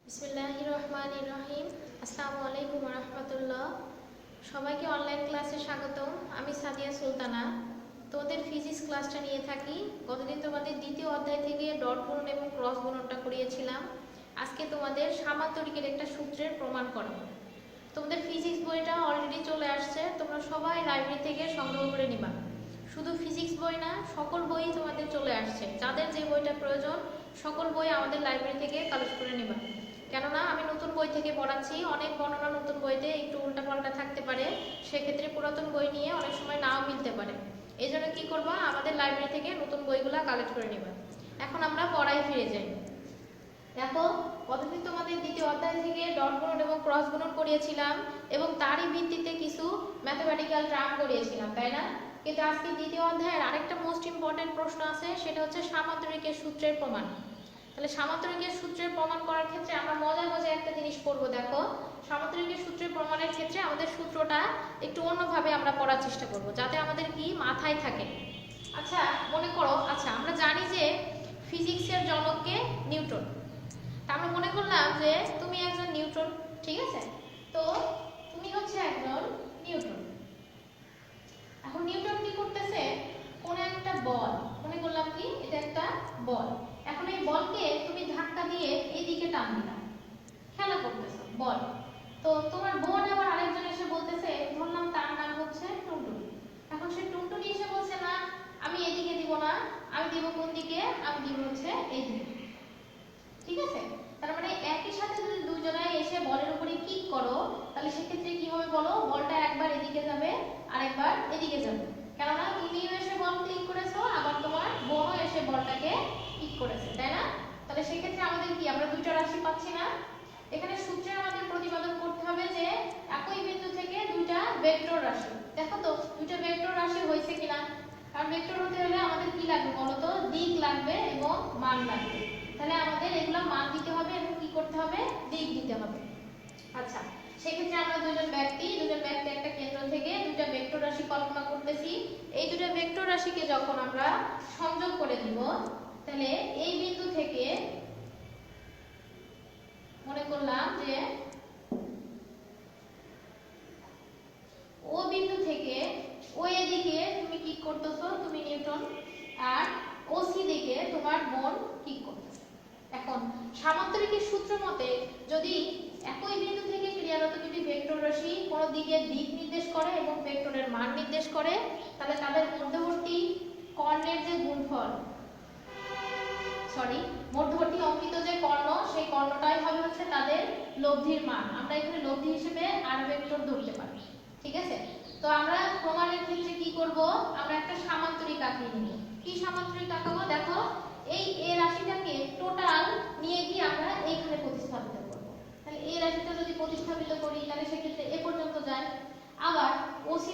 বিসমিল্লাহির রহমানির রহিম। আসসালামু আলাইকুম ওয়া রাহমাতুল্লাহ। সবাইকে অনলাইন ক্লাসে স্বাগতম। আমি সাদিয়া সুলতানা। তোমাদের ফিজিক্স ক্লাসটা নিয়ে থাকি। গতদিন তোমাদের দ্বিতীয় অধ্যায় থেকে ডট গুণন এবং ক্রস গুণনটা করিয়েছিলাম। আজকে তোমাদের সামান্তরিকের একটা সূত্রের প্রমাণ করাবো। তোমাদের ফিজিক্স বইটা অলরেডি চলে আসছে, তোমরা সবাই লাইব্রেরি থেকে সংগ্রহ করে নিবা। শুধু ফিজিক্স বই না, সকল বই তোমাদের চলে আসছে। যাদের যে বইটা প্রয়োজন সকল বই আমাদের লাইব্রেরি থেকে কালেক্ট করে নিবা। কেননা আমি নতুন বই থেকে পড়াচ্ছি, অনেক বর্ণনা নতুন বইতে একটু উল্টাপাল্টা থাকতে পারে, সেক্ষেত্রে পুরাতন বই নিয়ে অনেক সময় নাও মিলতে পারে। এই জন্য কী করবা, আমাদের লাইব্রেরি থেকে নতুন বইগুলো কালেক্ট করে নিবা। এখন আমরা পড়ায় ফিরে যাই। দেখো, কতদিন তোমাদের দ্বিতীয় অধ্যায় থেকে ডট গুণন এবং ক্রস গুণন করিয়েছিলাম এবং তারই ভিত্তিতে কিছু ম্যাথমেটিক্যাল টার্ম করিয়েছিলাম, তাই না? কিন্তু আজকে দ্বিতীয় অধ্যায়ের আরেকটা মোস্ট ইম্পর্টেন্ট প্রশ্ন আছে, সেটা হচ্ছে সামান্তরিকের সূত্রের প্রমাণ। তাহলে সামান্তরিকের সূত্রের প্রমাণ করার ক্ষেত্রে আমরা মজার একটা জিনিস করব। দেখো, সামান্তরিকের সূত্রের প্রমাণের ক্ষেত্রে আমাদের সূত্রটা একটু অন্যভাবে আমরা পড়ার চেষ্টা করব, যাতে আমাদের কি মাথায় থাকে। আচ্ছা, মনে করো, আমরা জানি যে ফিজিক্সের জনককে নিউটন। তা আমরা মনে করলাম যে তুমি একজন নিউটন, ঠিক আছে? তো তুমি হচ্ছে একজন নিউটন। এখন নিউটন কি করতেছে, কোন একটা বল, মনে করলাম কি এটা একটা বল। এখন এই বলকে তুমি ধাক্কা দিয়ে এইদিকে টান দিলা, খেলা করতেছো বল। তো তোমার বোন আবার আরেকজন এসে বলতেছে, ধরলাম তার নাম হচ্ছে টুনটুনি। এখন সে টুনটুনি এসে বলছে, না আমি এদিকে দিব না, আমি দিব কোন দিকে, আমি দিব হচ্ছে এইদিকে। ঠিক আছে? তার মানে একই সাথে যদি দুইজনাই এসে বলের উপরে কিক করো, তাহলে সেক্ষেত্রে কি হবে বলো, বলটা একবার এদিকে যাবে আর একবার এদিকে যাবে। কেননা তুমিও এসে বল ক্লিক করেছো, আবার তোমার বোনও এসে বলটাকে কিক করেছে, তাই না? তাহলে সেক্ষেত্রে আমাদের কি, আমরা দুইটা রাশি পাচ্ছি না? এখানে সূত্রে আমাদের প্রতিপাদন করতে হবে যে একই বিন্দু থেকে দুইটা ভেক্টর রাশি। দেখো তো দুইটা ভেক্টর রাশি হয়েছে কিনা। কারণ ভেক্টর হতে হলে আমাদের কি লাগবে বলো তো, দিক লাগবে এবং মান লাগবে। তাহলে আমাদের এগুলো মান দিতে হবে এবং কি করতে হবে, দিক দিতে হবে। আচ্ছা, সেক্ষেত্রে আমরা দুজন ব্যক্তি একটা কেন্দ্র থেকে দুটো ভেক্টর রাশি কল্পনা করতেছি। এই দুটো ভেক্টর রাশিকে যখন আমরা সংযোগ করে দিব, তাহলে এই বিন্দু থেকে মনে করলাম যে ও বিন্দু থেকে ও এদিকে তুমি কি করতেছো, তুমি নিউটন, আর ও সি দিকে তোমার বোন কি করতেছে। এখন সামান্তরিকের সূত্র মতে যদি একই বিন্দু থেকে ক্রিয়ারত দুটি ভেক্টর রাশি কোন দিকে দিক নির্দেশ করে এবং ভেক্টরের মান নির্দেশ করে, তাহলে তাদের মধ্যবর্তী কর্ণের যে গুণফল, মধ্যবর্তী অঙ্কিত যে কর্ণ, সেই কর্ণটাই হবে হচ্ছে তাদের লব্ধির মান। আমরা এখানে লব্ধি হিসেবে আর ভেক্টর ধরতে পারি, ঠিক আছে? তো আমরা প্রমাণের ক্ষেত্রে কি করব, আমরা একটা সামান্তরিক আঁকিয়ে নিব। কি সামান্তরিক আঁকাবো, দেখো এই এ রাশিটাকে টোটাল নিয়ে গিয়ে আমরা এইখানে প্রতিস্থাপিত করব। তাহলে এই রাশিটা যদি প্রতিস্থাপিত করি, তাহলে সেক্ষেত্রে এ পর্যন্ত যায়। আবার ওসি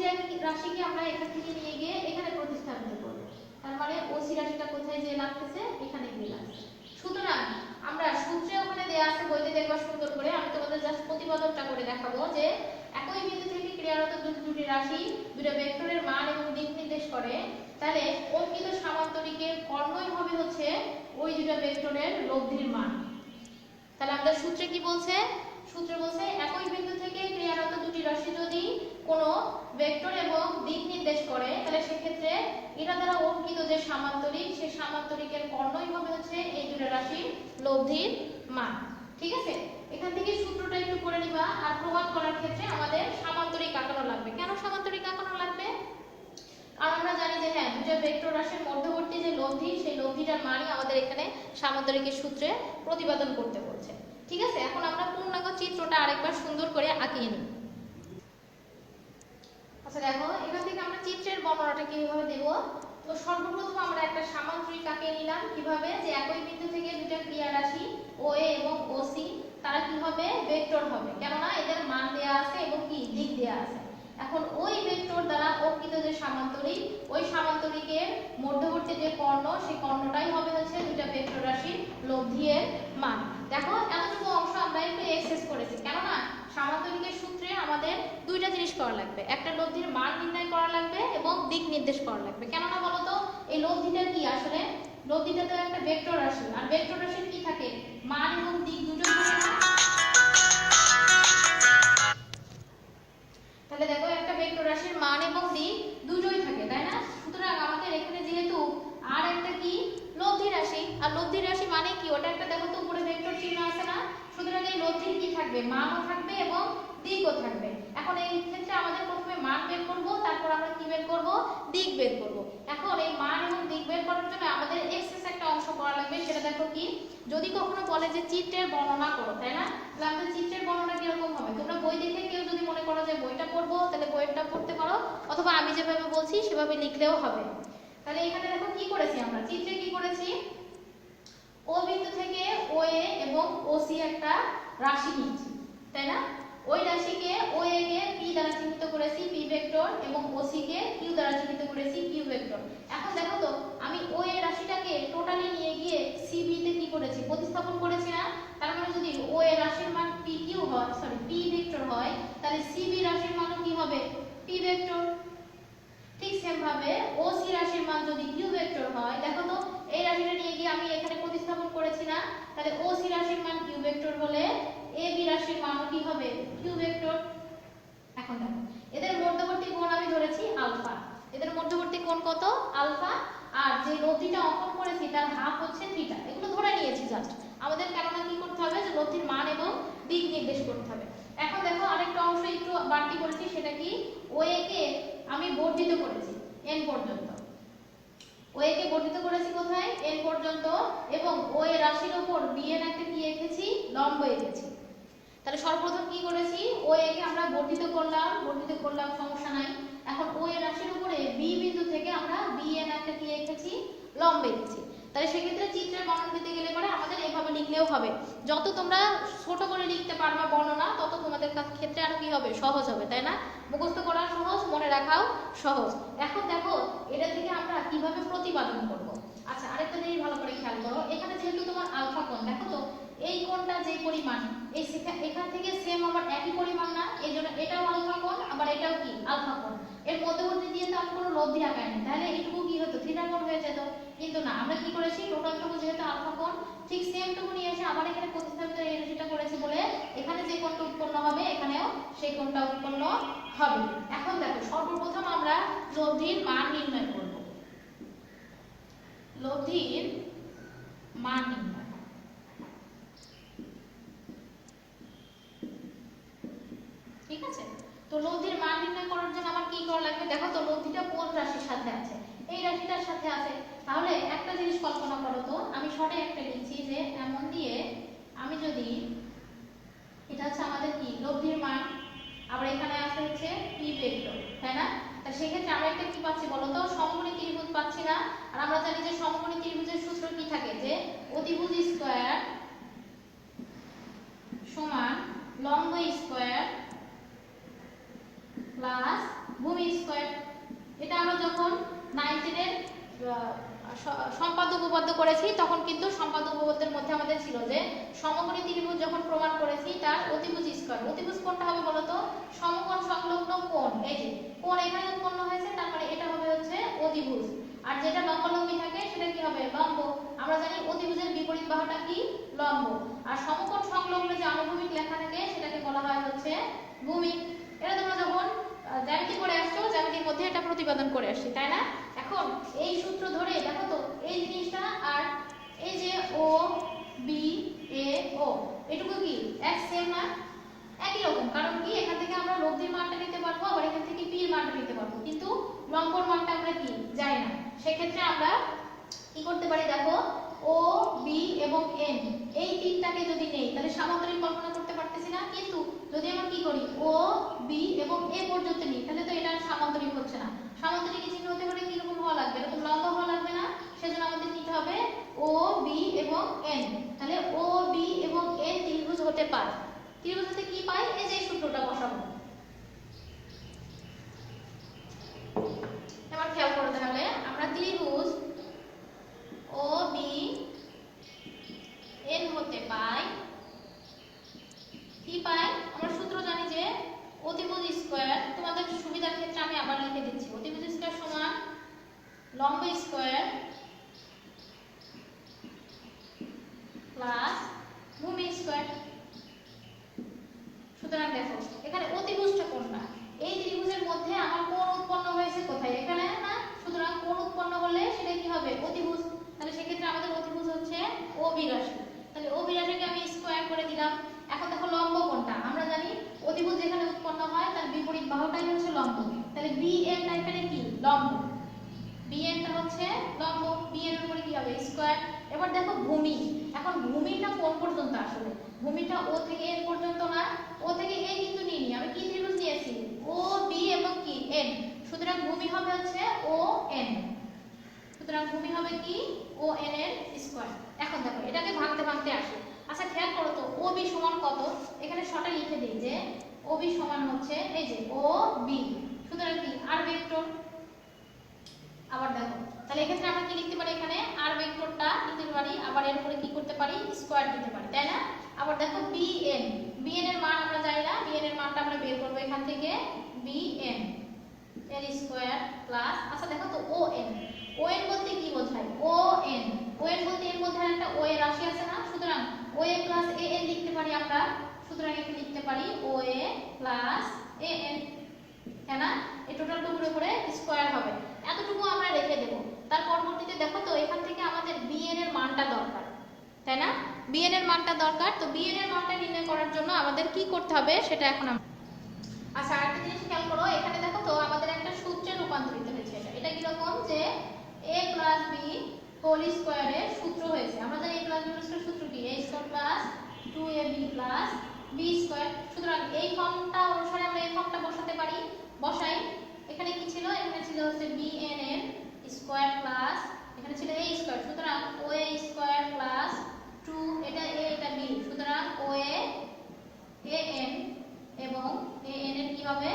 রাশিকে আমরা এখান থেকে নিয়ে গিয়ে এখানে প্রতিস্থাপিত করব। তার মানে ওসি রাশিটা কোথায় যে লাগতেছে, এখানে গিয়ে লাগছে। সুতরাং আমরা সূত্রে ওখানে দেয়া আছে, বইতে দেখবা সুন্দর করে। আমি তোমাদের জাস্ট প্রতিপাদনটা করে দেখাবো যে একই বিন্দু থেকে ক্রিয়ারত দুটি রাশি দুটো ভেক্টরের মান এবং দিক নির্দেশ করে, তাহলে অঙ্কিত সামান্তরিকের কর্ণই হবে হচ্ছে ওই দুটো ভেক্টরের লব্ধির মান। তাহলে আমাদের সূত্রে কি বলছে, সূত্রে বলছে একই বিন্দু থেকে ক্রিয়ারত দুটি রাশি যদি কোনো ভেক্টর এবং দিক নির্দেশ করে, তাহলে সেক্ষেত্রে এটা দ্বারা অঙ্কিত যে সামান্তরিক, সেই সামান্তরিকের কর্ণই হবে হচ্ছে এই দুটো রাশির লব্ধির মান। ঠিক আছে? এখান থেকে সূত্রটা একটু করে নিবা। আর প্রমাণ করার ক্ষেত্রে আমাদের সামান্তরিক আঁকানো লাগবে। কেন সামান্তরিক আঁকানো লাগবে? কারণ আমরা জানি যে হ্যাঁ, দুটো ভেক্টর রাশির মধ্যবর্তী যে লব্ধি, সেই লব্ধিটার মানই আমাদের এখানে সামান্তরিকের সূত্রে প্রতিপাদন করতে বলছে। ঠিক আছে? এখন আমরা পূর্ণাঙ্গ চিত্রটা আরেকবার সুন্দর করে আঁকিয়ে নিই। আচ্ছা দেখো, এখান থেকে আমরা চিত্রের বর্ণনাটা কিভাবে দেব। তো সর্বপ্রথম আমরা একটা সামান্তরিক আঁকিয়ে নিলাম। কিভাবে, যে একই বিন্দু থেকে দুটো ক্রিয়া রাশি ও এ এবং ও সি, তারা কি হবে, ভেক্টর হবে। কেননা এদের মান দেয়া আছে এবং কি দিক দেয়া আছে। এখন ওই ভেক্টর দ্বারা অঙ্কিত যে সামান্তরিক, ওই সামান্তরিকের মধ্যবর্তী যে কর্ণ, সেই কর্ণটাই হবে হচ্ছে দুটো ভেক্টর রাশির লব্ধি এর মান। দেখো এতটুকু অংশ আমরা একটু এক্সেস করেছি, কেননা সামান্তরিকের সূত্রে আমাদের দুইটা জিনিস করা লাগবে, একটা লব্ধির মান নির্ণয় করা লাগবে এবং দিক নির্দেশ করা লাগবে। কেননা বলতো এই লব্ধিটা কি, আসলে লব্ধিটা তো একটা ভেক্টর রাশি, আর ভেক্টর রাশির কি থাকে, মান এবং দিক দুটো থাকে না। থাকবে, মানও থাকবে এবং দিকও থাকবে। এখন এই ক্ষেত্রে আমাদের প্রথমে মান বের করব, তারপর আমরা কি বের করব, দিক বের করব। এখন এই মান এবং দিক বের করার জন্য আমাদের এক্সেস একটা অংশ করা লাগবে। সেটা দেখো কি, যদি কখনো বলে যে চিত্রের বর্ণনা করো, তাই না, তাহলে আমাদের চিত্রের বর্ণনা কিরকম হবে? তোমরা বই দেখে কেউ যদি মনে করো যে বইটা পড়বো, তাহলে বইটা পড়তে পারো, অথবা আমি যেভাবে বলছি সেভাবে লিখলেও হবে। তাহলে এখানে দেখো কি করেছি, আমরা চিত্রে কি করেছি, ও বিন্দু থেকে ও এ এবং ও সি একটা রাশি নিয়েছি, তাই না? ওই রাশিকে ও এ কে পি দ্বারা চিহ্নিত করেছি, পি ভেক্টর, এবং ও সি কে কিউ দ্বারা চিহ্নিত করেছি, কিউ ভেক্টর। এখন দেখো তো, আমি ও এ রাশিটাকে টোটালি নিয়ে গিয়ে সি বি তে কি করেছি, প্রতিস্থাপন করেছি না? তার মানে যদি ও এ রাশির মান পি কিউ হয়, সরি পি ভেক্টর হয়, তাহলে সি বি রাশির মানও কি হবে, পি ভেক্টর। ঠিক সেম ভাবে ও সি রাশির মান যদি কিউ ভেক্টর হয়, দেখো তো এই রাশিটা নিয়ে গিয়ে আমি এখানে প্রতিস্থাপন করেছি না, তাহলে ও সি রাশির মান কিউ ভেক্টর হলে এ বি রাশির মানও কি হবে, কিউ ভেক্টর। এখন দেখো এদের মধ্যবর্তী কোণ আমি ধরেছি আলফা, এদের মধ্যবর্তী কোণ কত, আলফা, আর যে লব্ধিটা অঙ্কন করেছি তার হাফ হচ্ছে থিটা। এগুলো ধরে নিয়েছি জাস্ট, আমাদের কেননা কি করতে হবে, যে লব্ধির মান এবং দিক নির্দেশ করতে হবে। এখন দেখো আরেকটা অংশ একটু বাড়তি করেছি, সেটা কি, ও এ কে আমি বর্ধিত করেছি n পর্যন্ত, ও এ কে বর্ধিত করেছি কোথায়, n পর্যন্ত, এবং ও এ রাশির উপর bn একটা কি এঁকেছি, লম্ব এঁকেছি। তাহলে সর্বপ্রথম কি করেছি, ও এ কে আমরা বর্ধিত করলাম সমস্যা নাই। এখন ও এ রাশির উপরে বি বিন্দু থেকে আমরা bn একটা কি এঁকেছি, লম্ব এঁকেছি। তাহলে সেক্ষেত্রে চিত্রের বর্ণনা দিতে গেলে পরে আমাদের এইভাবে লিখলেও হবে। যত তোমরা ছোট করে লিখতে পারবা বর্ণনা, তত তোমাদের ক্ষেত্রে আরো কি হবে, সহজ হবে, তাই না? মুখস্থ করা সহজ, মনে রাখাও সহজ। এখন দেখো এটা থেকে আমরা কিভাবে প্রতিপাদন করব। আচ্ছা আরেকটা জিনিস ভালো করে খেয়াল করো, এখানে যেহেতু তোমার আলফা কোণ, দেখো তো এই কোণটা যে পরিমাণ, এই এখান থেকে সেম আবার একই পরিমাণ না, এইজন্য এটাও আলফা কোণ, আবার এটাও কি আলফা কোণ। এর মধ্যবর্তী দিয়ে তো আমি কোনো লব্ধি আঁকাইনি, তাহলে এইটুকু কি হতো, থিটা কোণ হয়ে যেত। কিন্তু না, আমরা কি করেছি, টোটালটুকু যেহেতু আলফা কোণ, ঠিক সেম টুকু নিয়ে এসে আবার এখানে প্রতিস্থাপিত এই রাশিটা করেছি বলে এখানে যে কোণটা উৎপন্ন হবে এখানেও সেই কোণটা উৎপন্ন হবে। এখন দেখো সর্বপ্রথম আমরা লব্ধির মান নির্ণয় করব, লব্ধির মান নির্ণয়। ঠিক আছে, তো লব্ধির মান নির্ণয় করার জন্য আমার কি করা লাগবে, দেখো তো লব্ধিটা কোন রাশির সাথে আছে, এই রাশিটার সাথে আছে। তাহলে একটা জিনিস কল্পনা করো তো, আমি শর্টে একটা লিখছি যে এমন দিয়ে আমি যদি, এটা হচ্ছে আমাদের কি লব্ধির মান, আবার এখানে আছে হচ্ছে পি ভেক্টর, তাই না? তাহলে সেক্ষেত্রে আমরা একটা কি পাচ্ছি বলো তো, সমকোণী ত্রিভুজ পাচ্ছি না? আর আমরা জানি যে সমকোণী ত্রিভুজের সূত্র কি থাকে, যে অতিভুজ স্কয়ার সমান লম্ব স্কয়ার প্লাস ভূমি স্কয়ার। এটা আমরা যখন 9 এর সম্পাদ্য উপপাদ্য করেছি তখন কিন্তু সম্পাদ্য উপপাদ্যের মধ্যে আমাদের ছিল যে সমকোণী ত্রিভুজ যখন প্রমাণ করেছি তার অতিভুজ স্কয়ার, অতিভুজ কোণটা হবে বলতো, সমকোণ সংলগ্ন কোণ। এই যে কোণ এখানে উৎপন্ন হয়েছে, তার মানে এটা হবে হচ্ছে অতিভুজ, আর যেটা লম্বালম্বি থাকে সেটা কি হবে, লম্ব। আমরা জানি অতিভুজের বিপরীত বাহুটা কি, লম্ব। আর সমকোণ সংলগ্ন যে আনুভূমিক লেখা থাকে সেটাকে বলা হয় হচ্ছে ভূমিক। এটা তোমরা যখন জ্যামিতি করে আসছো, জ্যামিতির মধ্যে এটা প্রতিপাদন করে আসছি, তাই না? এখন এই সূত্র ধরে দেখো তো এই জিনিসটা আর এই যে ও বি এ ও, এটুকু কি এক সেম না, একই রকম। কারণ কি, এখান থেকে আমরা লব্ধির মানটা নিতে পারবো, আবার এখান থেকে পি এর মানটা নিতে পারবো, কিন্তু লম্বর মানটা আমরা কি জানি না। সেক্ষেত্রে আমরা কি করতে পারি, দেখো ও বি এবং এন এই তিনটাকে যদি নেই, তাহলে সামান্তরিক কল্পনা করতে পারতেছি না। কিন্তু যদি আমরা কি করি, ও বি এবং এ পর্যন্ত নিই, তাহলে তো এটা সামান্তরিক হচ্ছে না। সামান্তরিক চিহ্ন হতে হলে কিরকম হওয়া লাগবে, এরকম লম্বা হওয়া লাগবে না? সেজন্য আমাদের নিতে হবে ও বি এবং এন। তাহলে ও বি এবং এন ত্রিভুজ হতে পারে। ত্রিভুজ হতে কি পাই, এই যে সূত্রটা বসাবো। এবার খেয়াল করো, তাহলে আমরা ত্রিভুজ ও বি এন হতে পাই কি পাই, আমরা সূত্র জানি যে অতিভুজ স্কয়ার, তোমাদের সুবিধার ক্ষেত্রে আমি আবার লিখে দিচ্ছি, অতিভুজ স্কয়ার সমান লম্ব স্কয়ার প্লাস ভূমি স্কয়ার। সুতরাং দেখো এখানে অতিভুজটা কোনটা, এই ত্রিভুজের মধ্যে আমার কোণ উৎপন্ন হয়েছে কোথায়, এখানে না? সুতরাং কোণ উৎপন্ন হলে সেটা কি হবে, অতিভুজ। তাহলে সেক্ষেত্রে আমাদের অতিভুজ হচ্ছে ও বি রাশি। তাহলে ও বি রাশিকে আমি স্কয়ার করে দিলাম। এখন দেখো লম্ব কোনটা, তাহলে BN টা এখানে কি লম্ব, BN টা হচ্ছে লম্ব, BN এর উপরে কি হবে স্কয়ার। এবার দেখো ভূমি, এখন ভূমিটা কোন পর্যন্ত আসলে, ভূমিটা O থেকে N পর্যন্ত না, O থেকে A কিন্তু নিইনি, আমি কি ত্রিভুজ নিয়েছি OB এবং কি N, সুতরাং ভূমি হবে হচ্ছে ON, সুতরাং ভূমি হবে কি ON এর স্কয়ার। এখন দেখো এটাকে ভাঙতে ভাঙতে আসে। আচ্ছা খেয়াল করো তো OB সমান কত, এখানে শর্টে লিখে দেই যে OB সমান হচ্ছে এই যে OB, সুতরাং কি আর ভেক্টর। আবার দেখো তাহলে এক্ষেত্রে আমরা কি লিখতে পারি, এখানে আর ভেক্টরটা লিখতে পারি, আবার এর উপরে কি করতে পারি স্কয়ার দিতে পারি, তাই না। আবার দেখো BN, BN এর মান আমরা জানি না, BN এর মানটা আমরা বের করব এখান থেকে, BN এর স্কয়ার প্লাস, আচ্ছা দেখো তো ON, ON বলতে কি বোঝায় ON, ON বলতে এর মধ্যে একটা O এর রাশি আছে না, সুতরাং OA প্লাস AN লিখতে পারি আমরা, সুতরাং এখানে লিখতে পারি OA প্লাস AN, তাই না। এই টোটালটুকুর উপরে স্কয়ার হবে, এতটুকু আমরা রেখে দেব। তার পরবর্তীতে দেখো তো এখান থেকে আমাদের BN এর মানটা দরকার, তাই না, BN এর মানটা দরকার। তো BN এর মানটা নির্ণয় করার জন্য আমাদের কি করতে হবে সেটা এখন আমরা, আচ্ছা আরেকটা জিনিস খেয়াল করো, এখানে দেখো তো আমাদের একটা সূত্রে রূপান্তরিত হয়েছে, এটা কি রকম যে a প্লাস b হোল স্কয়ারের সূত্র হয়েছে। আমরা জানি a plus b whole square সূত্র কি a square plus 2ab plus b square, সুতরাং এই ফর্মটা অনুসারে আমরা এই ফর্মটা বসাতে পারি, বসাই। এখানে কি ছিল, এখানে ছিল হচ্ছে bn এর স্কয়ার প্লাস এখানে ছিল a স্কয়ার, সুতরাং oa স্কয়ার প্লাস 2, এটা a এটা b, সুতরাং oa an এবং an এর কি হবে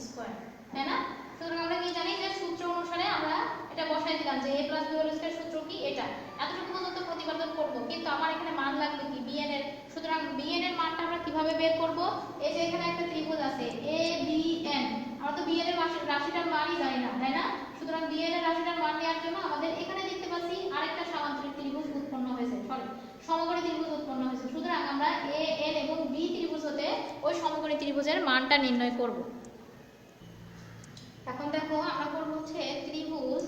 স্কয়ার, তাই না। সুতরাং আমরা কি জানি যে সূত্র অনুসারে আমরা এটা বসাই দিলাম যে a plus b whole square সূত্র কি এটা, এতটুকু পর্যন্ত প্রতিপাদন করব, কিন্তু আমার এখানে মান লাগবে কি bn এর, সুতরাং bn এর মানটা আমরা কিভাবে বের করব, এই যে এখানে একটা ত্রিভুজ আছে abn, আমরা তো bn এর রাশিটার মানই জানি না, তাই না। সুতরাং bn এর রাশিটার মান নেওয়ার জন্য আমাদের এখানে দেখতে পাচ্ছি আরেকটা সমান্তরাল ত্রিভুজ উৎপন্ন হয়েছে, সরি সমকোণী ত্রিভুজ উৎপন্ন হয়েছে, সুতরাং আমরা an এবং b ত্রিভুজ হতে ওই সমকোণী ত্রিভুজের মানটা নির্ণয় করব। এখন দেখো আমরা করব হচ্ছে ত্রিভুজ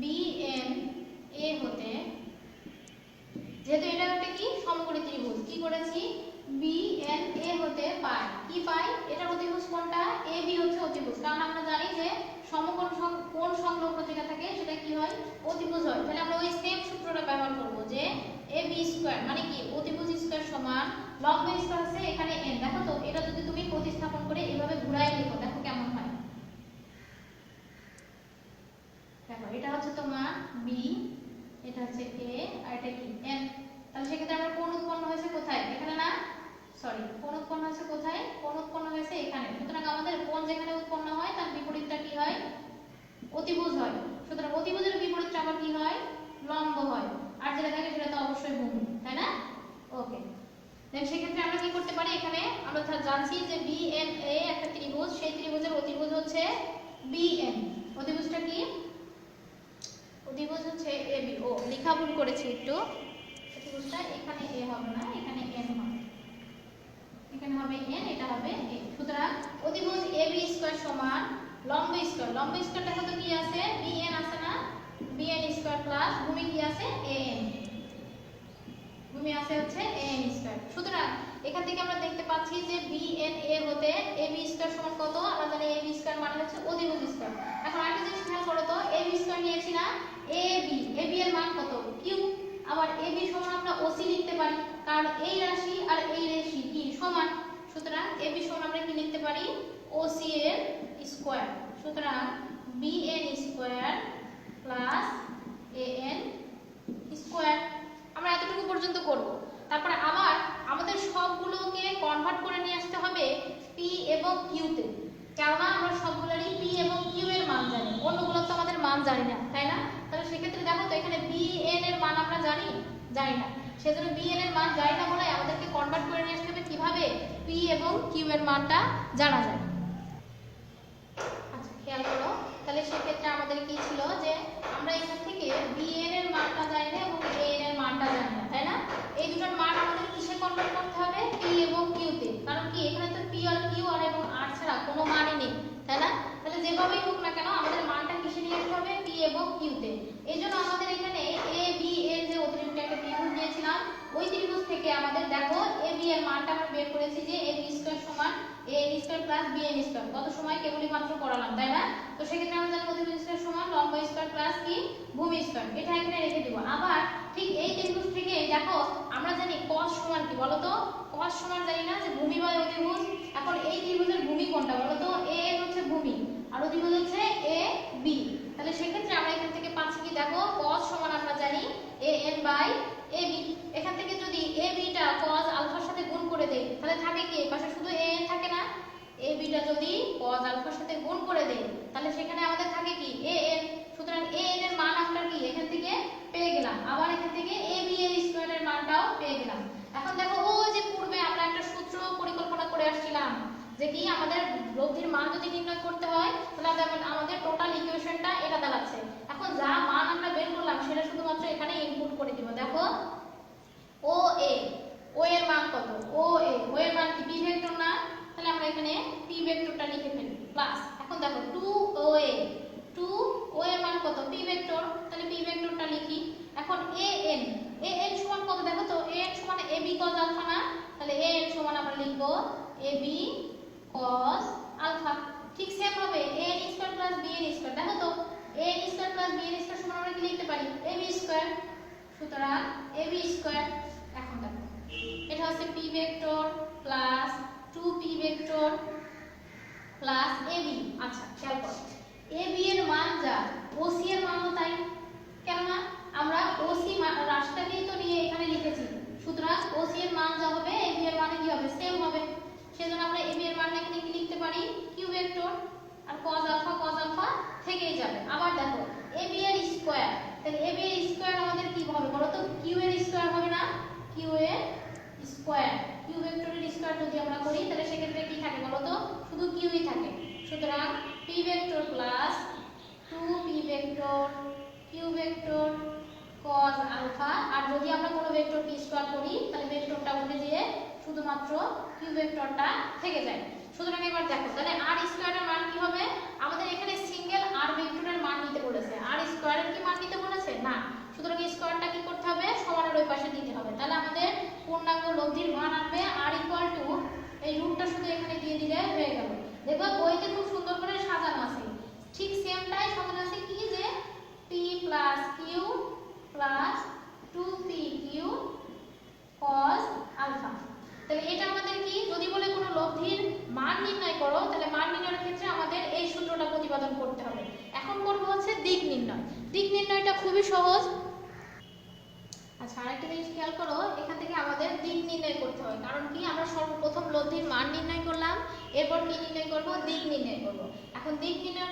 BNA হতে, যেহেতু এটা একটা কি সমকোণী ত্রিভুজ, কি করেছি BNA হতে পাই কি পাই, এটার অতিভুজ কোনটা AB হচ্ছে অতিভুজ, কারণ আমরা জানি যে সমকোণ কোণ সংলগ্ন যেটা থাকে সেটা কি হয় অতিভুজ হয়, তাহলে আমরা ওই সেম সূত্রটা ব্যবহার করব যে AB স্কয়ার মানে কি অতিভুজ স্কয়ার সমান লম্ব স্কয়ার আছে এখানে n, দেখো তো এটা যদি তুমি প্রতিস্থাপন করে এভাবে ঘুরায় লিখো দেখো কেমন হয়, দেখো এটা হচ্ছে তোমার B, এটা হচ্ছে A আর এটা কি n, তাহলে সেক্ষেত্রে আমরা কোণ উৎপন্ন হয়েছে কোথায় এখানে না, সরি কোণ উৎপন্ন হয়েছে কোথায়, কোণ উৎপন্ন হয়েছে এখানে, সুতরাং আমাদের কোণ যেখানে উৎপন্ন হয় তার বিপরীতটা কি হয় অতিভুজ হয়, সুতরাং অতিভুজের বিপরীতটা আবার কি হয় লম্ব হয়, আর যেটা থাকে সেটা তো অবশ্যই ভূমি, তাই না। ওকে, দেন সেক্ষেত্রে আমরা কি করতে পারি, এখানে আমরা জানছি যে BNA একটা ত্রিভুজ, সেই ত্রিভুজের অতিভুজ হচ্ছে BN, অতিভুজটা কি অতিভুজ হচ্ছে AB, ও লেখা ভুল করেছি একটু, অতিভুজটা এখানে A হবে না এখানে n হবে, এখানে হবে n এটা হবে a, সুতরাং অতিভুজ AB স্কয়ার সমান লম্ব স্কয়ার, লম্ব স্কয়ারটা কত কি আছে BN আছে না, BN স্কয়ার প্লাস ভূমি কি আছে AN, ভূমি আছে হচ্ছে AN স্কয়ার, সুতরাং এখান থেকে আমরা দেখতে পাচ্ছি যে BNA হতে AB স্কয়ার সমান কত, আমরা জানি AB স্কয়ার মানে হচ্ছে অতিভুজ স্কয়ার। এখন আরেকটা জিনিস খেয়াল করো তো AB স্কয়ার নিয়েছি না AB এর মান কত q, আবার AB সমান আমরা OC লিখতে পারি কারণ এই রাশি আর এই রাশি কি সমান, সুতরাং AB সমান আমরা কি লিখতে পারি OC এর স্কয়ার, সুতরাং BN square plus AN square, আমরা এতটুকু পর্যন্ত করব। তারপরে আবার আমাদের সবগুলোকে কনভার্ট করে নিয়ে আসতে হবে P এবং Q তে, কেননা আমরা সবগুলোরই P এবং Q এর মান জানি, অন্যগুলো তো আমাদের মান জানি না, তাই না। তাহলে সেক্ষেত্রে দেখো তো এখানে BN এর মান আমরা জানি না, সেজন্য BN এর মান জানি না বলে আমাদেরকে কনভার্ট করে নিয়ে আসতে হবে কিভাবে P এবং Q এর মানটা জানা যায়। আচ্ছা খেয়াল করো, তাহলে সেক্ষেত্রে আমাদের কি ছিল যে আমরা এখান থেকে BN এর মানটা জানি না এবং AN এর মানটা জানি না, তাই না। এই দুটোর মান আমাদের কিসে কনভার্ট করতে হবে P এবং Q তে, কারণ কি এখানে তো P আর Q আর এবং R ছাড়া কোনো মানই নেই, তাই না। তাহলে যেভাবেই হোক না কেন আমাদের মানটা কিসে নিয়ে আসতে হবে P এবং Q তে, এইজন্য আমাদের এখানে AB এর যে অতিরিক্ত একটা ত্রিভুজ নিয়েছিলাম ওই ত্রিভুজ থেকে থেকে আমাদের দেখো এ বি এর মানটা আমরা বের করেছি যে এ বি স্কয়ার সমান A N square plus B N square. কত সময় কেবলই মাত্র পড়ালাম, তাই না? তো সেক্ষেত্রে আমরা জানি অতিভুজ স্কয়ার সমান লম্ব স্কয়ার প্লাস কি ভূমি স্কয়ার। এটা এখানে রেখে দিব। আবার ঠিক এই ত্রিভুজ থেকে দেখো আমরা জানি cos সমান কি বলো তো? cos সমান জানি না যে ভূমি বাই অতিভুজ। এখন এই ত্রিভুজের ভূমি কোনটা বলো তো? এ এন হচ্ছে ভূমি আর অতিভুজ হচ্ছে এ বি। তাহলে সেক্ষেত্রে আমরা এখান থেকে পাচ্ছি কি দেখো cos সমান আমরা জানি A N by A B. এখান থেকে যদি এ বিটা cos আলফার সাথে গুণ করে দেই তাহলে থাকে কি এই পাশে শুধু এ এন থাকে না? এ বিটা যদি cos আলফার সাথে গুণ করে দেই তাহলে সেখানে আমাদের থাকে কি এ এন। সুতরাং এ এন এর মান আমরা কি এখান থেকে পেয়ে গেলাম। আবার এখান থেকে এ বি এর স্কয়ারের মানটাও পেয়ে গেলাম। এখন দেখো ওই যে পূর্বে আমরা একটা সূত্র পরিকল্পনা করে আসছিলাম যে কি আমাদের লব্ধির মান যদি নির্ণয় করতে হয় তাহলে আমাদের টোটাল ইকুয়েশনটা এটা দাঁড়াচ্ছে। এখন যা মান আমরা বের করলাম সেটা শুধুমাত্র এখানে ইনপুট করে দিব। দেখো ও এ, ও এর মান কত? ও এর মান কি পি ভেক্টর না? তাহলে আমরা এখানে পি ভেক্টরটা লিখে ফেলি প্লাস। এখন দেখো 2 ও এর মান কত? P vector. তাহলে পি ভেক্টরটা লিখি। এখন এ এন সমান কত দেখো তো? এ এন সমান এ বি cos আলফা না? তাহলে এ এন সমান আমরা লিখব এ বি cos আলফা। ঠিক সেম ভাবে a N square plus B N square. দেখো তো a N square plus B N square সমান আমরা কি লিখতে পারি? A B square. সুতরাং এ বি স্কয়ার। এখন দেখো এটা হচ্ছে p vector plus 2p vector plus a b. আচ্ছা খেয়াল করো এ বি এর মান যা ওসি এর মানও তাই। কেননা আমরা ওসি রাশিটাকেই তো নিয়ে এখানে লিখেছি। সুতরাং ওসি এর মান যা হবে এ বি এর মানে কি হবে? সেম হবে। সেজন্য আমরা এ বি এর মান এখানে কি লিখতে পারি? Q vector. আর cos আলফা থেকেই যাবে। আবার দেখো এ বি এর স্কয়ার। তাহলে এ বি এর স্কয়ার আমাদের কি হবে বলো তো? কিউ এর স্কয়ার হবে না? কিউ এর স্কয়ার। কিউ ভেক্টরের স্কয়ার যদি আমরা করি তাহলে সেক্ষেত্রে কি থাকে বলো তো? শুধু কিউই থাকে। সুতরাং p vector plus 2p vector q vector cos alpha. আর যদি আমরা কোনো ভেক্টরকে স্কয়ার করি তাহলে ভেক্টরটা উঠে গিয়ে শুধুমাত্র কিউ ভেক্টরটা থেকে যায়। সুতরাং এবার দেখো তাহলে আর স্কয়ারের মান কি হবে? আমাদের এখানে সিঙ্গেল আর ভেক্টরের মান নিতে বলেছে। আর স্কয়ারের কি মান নিতে বলেছে? না। সুতরাং স্কয়ারটা কি করতে হবে? সমানের ওই পাশে দিতে হবে। তাহলে আমাদের পূর্ণাঙ্গ লব্ধির মান আসবে আর ইকুয়াল টু এই রুটটা শুধু এখানে দিয়ে দিলে হয়ে গেল। দেখো বইতে খুব সুন্দর করে সাজানো আছে। ঠিক সেমটাই সাজানো আছে কি যে p plus Q plus 2p Q cos আলফা। তাহলে এটা আমাদের কি যদি বলে কোনো লব্ধির মান নির্ণয় করো তাহলে মান নির্ণয়ের ক্ষেত্রে আমাদের এই সূত্রটা প্রতিপাদন করতে হবে। এখন করব হচ্ছে দিক নির্ণয়। দিক নির্ণয়টা খুবই সহজ। আচ্ছা আরেকটা জিনিস খেয়াল করো এখান থেকে আমাদের দিক নির্ণয় করতে হয়। কারণ কি আমরা সর্বপ্রথম লব্ধির মান নির্ণয় করলাম, এরপর কি নির্ণয় করব? দিক নির্ণয় করব। এখন দিক নির্ণয়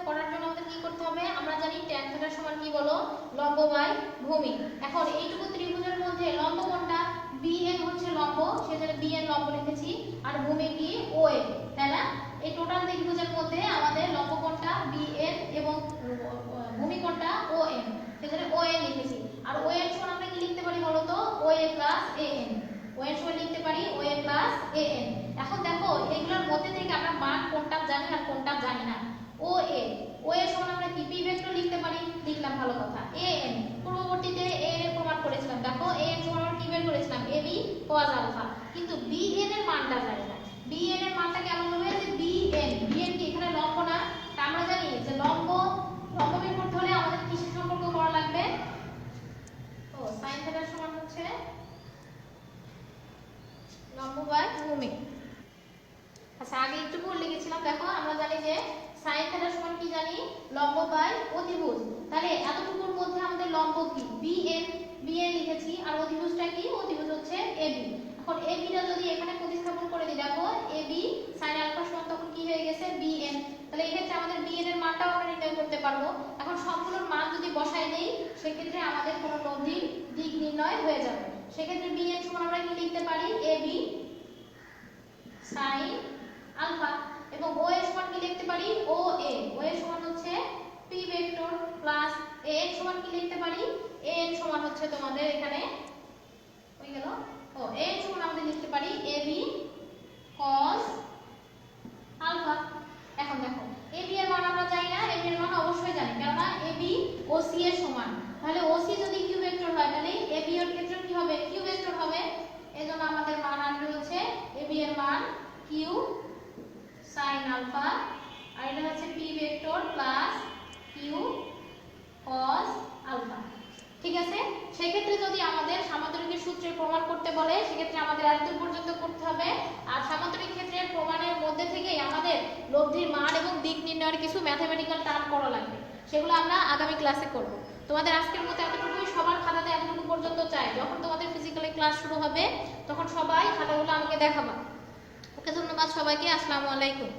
করার জন্য আমাদের কি করতে হবে? আমরা জানি tan থিটা সমান কি বলো? লম্ব বাই ভূমি। এখন এইটুকু ত্রিভুজের মধ্যে লম্ব কোনটা? BN হচ্ছে লম্ব, সেজন্য BN লম্ব লিখেছি। আর ভূমি কি? OA, তাই না? এই টোটাল ত্রিভুজের মধ্যে আমাদের লম্ব কোনটা? BN এবং ভূমি কোনটা? ON, সেজন্য ON লিখেছি। আর ON সমান আমরা কি লিখতে পারি বলো তো? OA plus AN। ON সমান লিখতে পারি OA প্লাস AN। এখন দেখো এগুলোর মধ্যে থেকে আমরা মান কোনটা জানি আর কোনটা জানি না। OA সমান আমরা কি পি ভেক্টর লিখতে পারি, লিখলাম ভালো কথা। AN পূর্ববর্তীতে AN এর প্রমাণ করেছিলাম। দেখো AN সমান আমরা কি বের করেছিলাম? AB cos আলফা। কিন্তু BN এর মানটা জানি না। BN এর মানটা কেমন হবে? যে BN কি এখানে লম্ব না? তা আমরা জানি যে লম্ব বের করতে হলে আমাদের কিসের সম্পর্ক করা লাগবে? sin থিটা সমান হচ্ছে লম্ব বাই ভূমি। আচ্ছা আগে একটু ভুল লিখেছিলাম। দেখো আমরা জানি যে sin থিটা সমান কি জানি? লম্ব বাই অতিভুজ। তাহলে এতটুকুর মধ্যে আমাদের লম্ব কি? BN লিখেছি। আর অতিভুজটা কি? অতিভুজ হচ্ছে AB। এখন AB টা যদি এখানে প্রতিস্থাপন করে দিই দেখো AB sin আলফা সমান তখন কি হয়ে গেছে? BN। তাহলে এই ক্ষেত্রে আমাদের BN এর মানটাও আমরা নির্ণয় করতে পারবো। এখন সবগুলোর মান যদি বসাই দেই সেক্ষেত্রে আমাদের কোনো লব্ধির দিক নির্ণয় হয়ে যাবে। সেক্ষেত্রে BN সমান আমরা কি লিখতে পারি? AB sin আলফা। এবং OA সমান কি লিখতে পারি? OA সমান হচ্ছে P ভেক্টর প্লাস AN সমান কি লিখতে পারি? AN সমান হচ্ছে তোমাদের এখানে হয়ে গেল AN সমান আমরা লিখতে পারি AB cos আলফা। এখন দেখো AB এর মান আমরা জানি না, AB এর মান অবশ্যই জানি কেননা AB OC এর সমান। তাহলে OC যদি Q ভেক্টর হয় তাহলে AB এর ক্ষেত্রে কি হবে? Q ভেক্টর হবে। ঠিক আছে। সেক্ষেত্রে যদি আমাদের সামান্তরিকের সূত্রে প্রমাণ করতে বলে সেক্ষেত্রে আমাদের এতদূর পর্যন্ত করতে হবে। আর সামান্তরিক ক্ষেত্রের প্রমাণের মধ্যে থেকেই আমাদের লব্ধির মান এবং দিক নির্ণয়ের কিছু ম্যাথমেটিক্যাল টার্ম করা লাগবে, সেগুলো আমরা আগামী ক্লাসে করব। তোমাদের আজকের মতো এতটুকুই, সবার খাতাতে এতটুকু পর্যন্ত চাই। যখন তোমাদের ফিজিক্যালি ক্লাস শুরু হবে তখন সবাই খাতাগুলো আমাকে দেখাবা। ওকে, ধন্যবাদ সবাইকে। আসসালামু আলাইকুম।